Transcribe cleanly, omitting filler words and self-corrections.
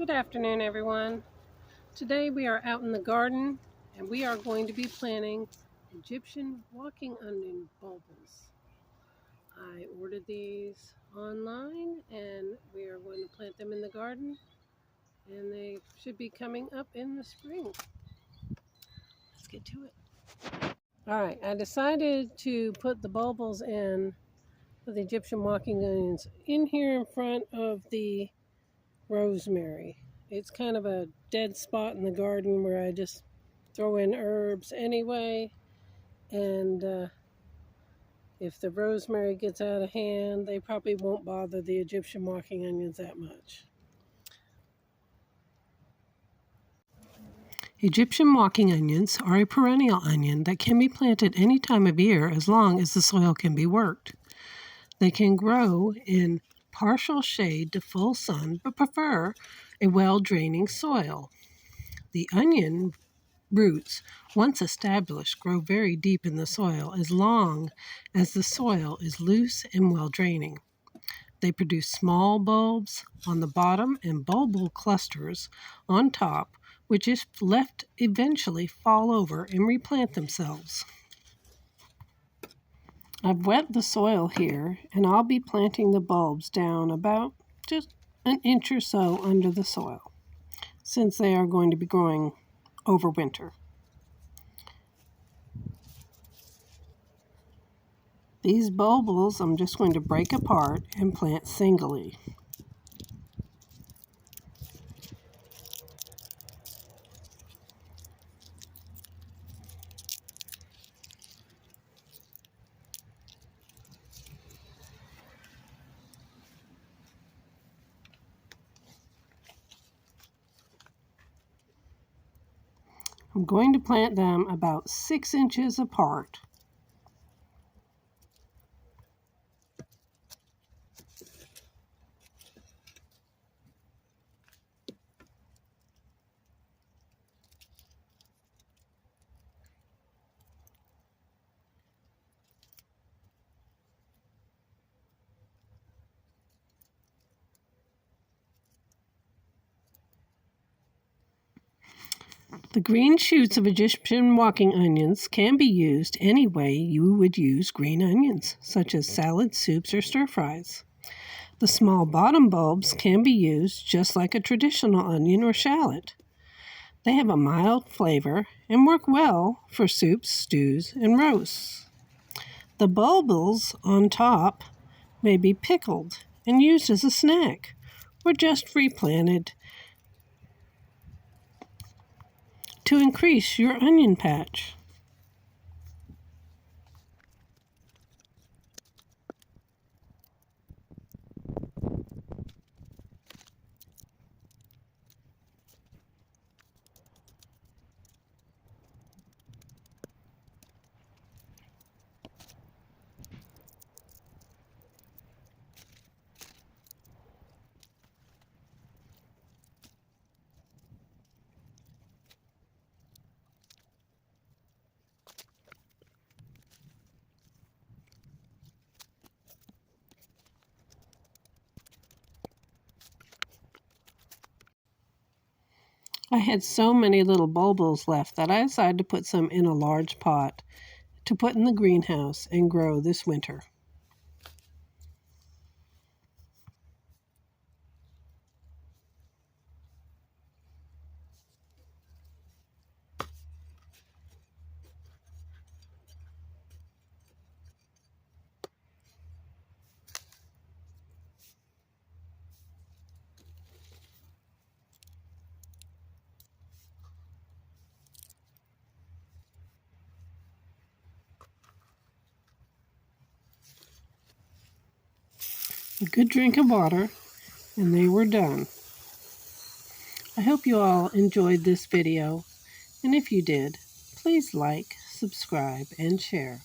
Good afternoon, everyone. Today we are out in the garden and we are going to be planting Egyptian walking onion bulbs. I ordered these online and we are going to plant them in the garden, and they should be coming up in the spring. Let's get to it. Alright, I decided to put the bulbs in for the Egyptian walking onions in here in front of the rosemary. It's kind of a dead spot in the garden where I just throw in herbs anyway, and if the rosemary gets out of hand, they probably won't bother the Egyptian walking onions that much. Egyptian walking onions are a perennial onion that can be planted any time of year as long as the soil can be worked. They can grow in partial shade to full sun, but prefer a well-draining soil. The onion roots, once established, grow very deep in the soil as long as the soil is loose and well-draining. They produce small bulbs on the bottom and bulbal clusters on top, which if left eventually fall over and replant themselves. I've wet the soil here, and I'll be planting the bulbs down about just an inch or so under the soil, since they are going to be growing over winter. These bulbs I'm just going to break apart and plant singly. I'm going to plant them about 6 inches apart. The green shoots of Egyptian walking onions can be used any way you would use green onions, such as salad, soups, or stir-fries. The small bottom bulbs can be used just like a traditional onion or shallot. They have a mild flavor and work well for soups, stews, and roasts. The bulbs on top may be pickled and used as a snack, or just replanted to increase your onion patch. I had so many little bulbs left that I decided to put some in a large pot to put in the greenhouse and grow this winter. A good drink of water, and they were done. I hope you all enjoyed this video, and if you did, please like, subscribe, and share.